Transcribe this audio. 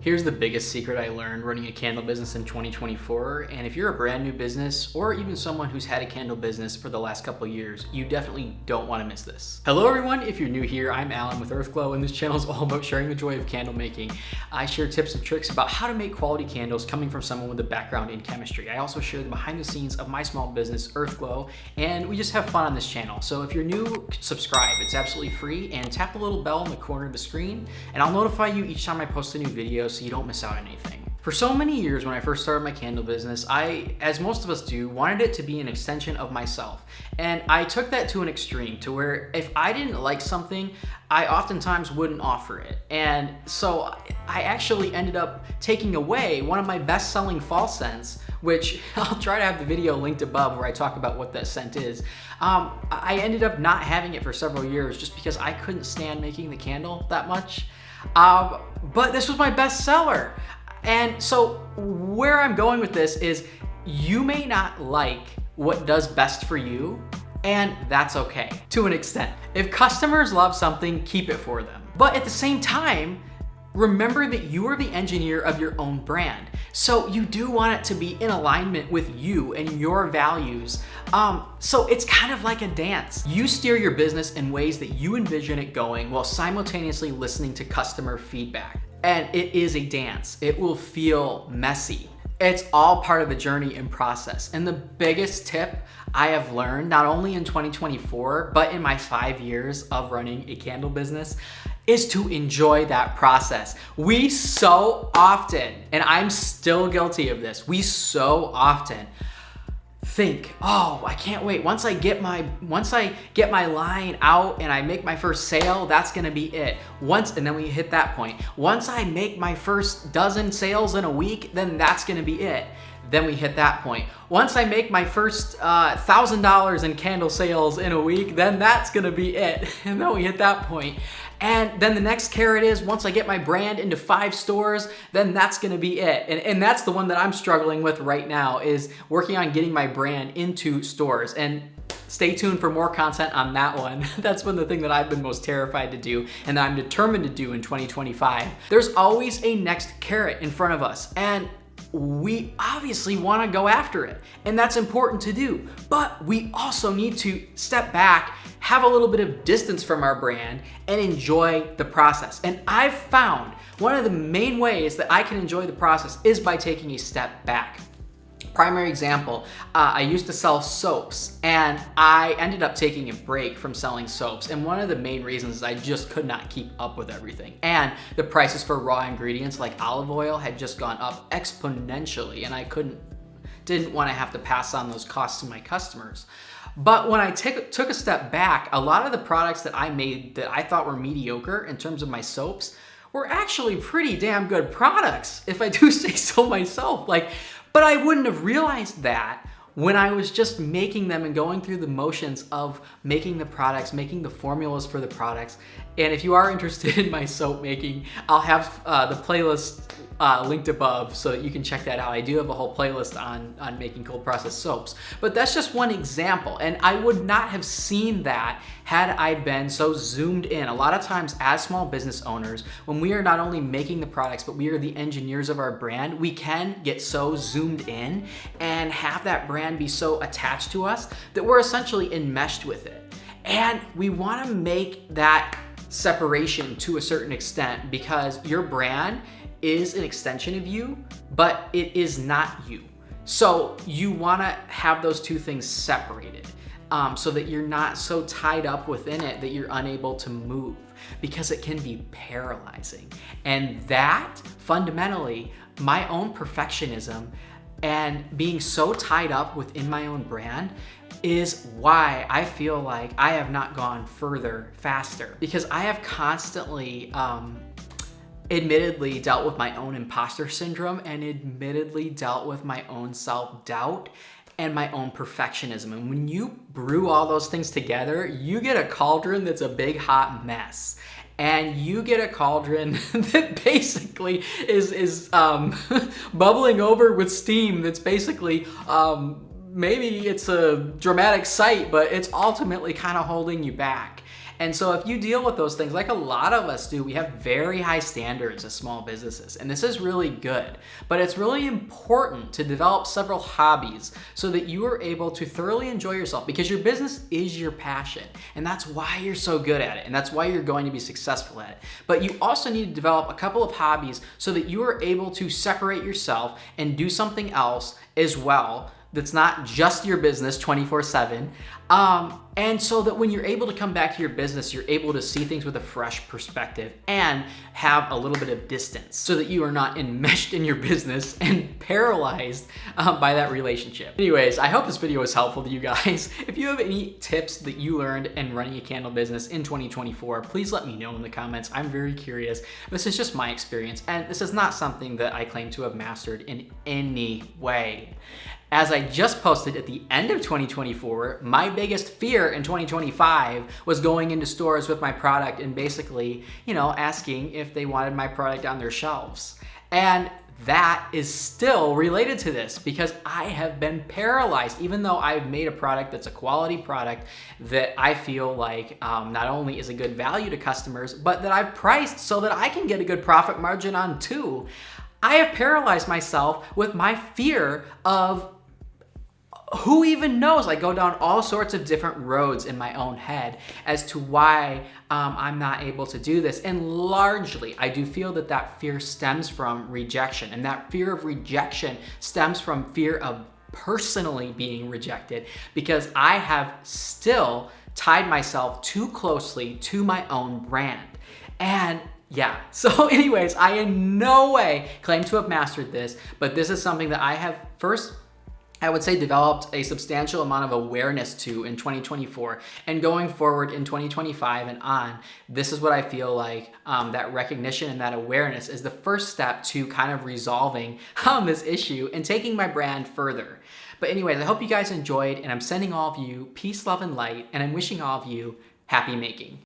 Here's the biggest secret I learned running a candle business in 2024, and if you're a brand new business or even someone who's had a candle business for the last couple of years, you definitely don't want to miss this. Hello everyone, if you're new here, I'm Alan with Earthglow, and this channel is all about sharing the joy of candle making. I share tips and tricks about how to make quality candles coming from someone with a background in chemistry. I also share the behind the scenes of my small business, Earthglow, and we just have fun on this channel. So if you're new, subscribe, it's absolutely free, and tap the little bell in the corner of the screen, and I'll notify you each time I post a new video so you don't miss out on anything. For so many years when I first started my candle business, I, as most of us do, wanted it to be an extension of myself. And I took that to an extreme to where if I didn't like something, I oftentimes wouldn't offer it. And so I actually ended up taking away one of my best-selling fall scents, which I'll try to have the video linked above where I talk about what that scent is. I ended up not having it for several years just because I couldn't stand making the candle that much. But this was my best seller. And so where I'm going with this is you may not like what does best for you, and that's okay to an extent. If customers love something, keep it for them. But at the same time, remember that you are the engineer of your own brand. So you do want it to be in alignment with you and your values. So it's kind of like a dance. You steer your business in ways that you envision it going while simultaneously listening to customer feedback. And it is a dance. It will feel messy. It's all part of the journey and process. And the biggest tip I have learned, not only in 2024, but in my 5 years of running a candle business, is to enjoy that process. We so often, and I'm still guilty of this, we so often think, oh, I can't wait. Once I get my line out and I make my first sale, that's gonna be it. And then we hit that point. Once I make my first dozen sales in a week, then that's gonna be it. Then we hit that point. Once I make my first $1,000 in candle sales in a week, then that's gonna be it. And then we hit that point. And then the next carrot is once I get my brand into 5 stores, then that's gonna be it. And that's the one that I'm struggling with right now, is working on getting my brand into stores. And stay tuned for more content on that one. That's been the thing that I've been most terrified to do and that I'm determined to do in 2025. There's always a next carrot in front of us, and we obviously want to go after it, and that's important to do, but we also need to step back, have a little bit of distance from our brand, and enjoy the process. And I've found one of the main ways that I can enjoy the process is by taking a step back. Primary example, I used to sell soaps, and I ended up taking a break from selling soaps. And one of the main reasons is I just could not keep up with everything. And the prices for raw ingredients like olive oil had just gone up exponentially, and I didn't want to have to pass on those costs to my customers. But when I took a step back, a lot of the products that I made that I thought were mediocre in terms of my soaps were actually pretty damn good products, if I do say so myself. But I wouldn't have realized that when I was just making them and going through the motions of making the products, making the formulas for the products. And if you are interested in my soap making, I'll have the playlist linked above so that you can check that out. I do have a whole playlist on making cold processed soaps, but that's just one example. And I would not have seen that had I been so zoomed in. A lot of times as small business owners, when we are not only making the products, but we are the engineers of our brand, we can get so zoomed in and have that brand be so attached to us that we're essentially enmeshed with it. And we want to make that separation to a certain extent, because your brand is an extension of you, but it is not you. So you want to have those two things separated, so that you're not so tied up within it that you're unable to move, because it can be paralyzing. And that fundamentally, my own perfectionism and being so tied up within my own brand is why I feel like I have not gone further faster, because I have constantly admittedly dealt with my own imposter syndrome, and admittedly dealt with my own self-doubt and my own perfectionism. And when you brew all those things together, you get a cauldron that's a big hot mess. And you get a cauldron that basically is bubbling over with steam that's basically maybe it's a dramatic sight, but it's ultimately kind of holding you back. And so if you deal with those things, like a lot of us do, we have very high standards as small businesses, and this is really good. But it's really important to develop several hobbies so that you are able to thoroughly enjoy yourself, because your business is your passion, and that's why you're so good at it, and that's why you're going to be successful at it. But you also need to develop a couple of hobbies so that you are able to separate yourself and do something else as well that's not just your business 24/7. And so that when you're able to come back to your business, you're able to see things with a fresh perspective and have a little bit of distance so that you are not enmeshed in your business and paralyzed by that relationship. Anyways, I hope this video was helpful to you guys. If you have any tips that you learned in running a candle business in 2024, please let me know in the comments. I'm very curious. This is just my experience, and this is not something that I claim to have mastered in any way. As I just posted at the end of 2024, my biggest fear in 2025 was going into stores with my product and basically, asking if they wanted my product on their shelves. And that is still related to this because I have been paralyzed, even though I've made a product that's a quality product that I feel like not only is a good value to customers, but that I've priced so that I can get a good profit margin on too. I have paralyzed myself with my fear of who even knows. I go down all sorts of different roads in my own head as to why I'm not able to do this. And largely, I do feel that that fear stems from rejection. And that fear of rejection stems from fear of personally being rejected, because I have still tied myself too closely to my own brand. And yeah, so anyways, I in no way claim to have mastered this, but this is something that I have first, I would say, developed a substantial amount of awareness to in 2024, and going forward in 2025 and on, this is what I feel like that recognition and that awareness is the first step to kind of resolving this issue and taking my brand further. But anyways, I hope you guys enjoyed, and I'm sending all of you peace, love, and light, and I'm wishing all of you happy making.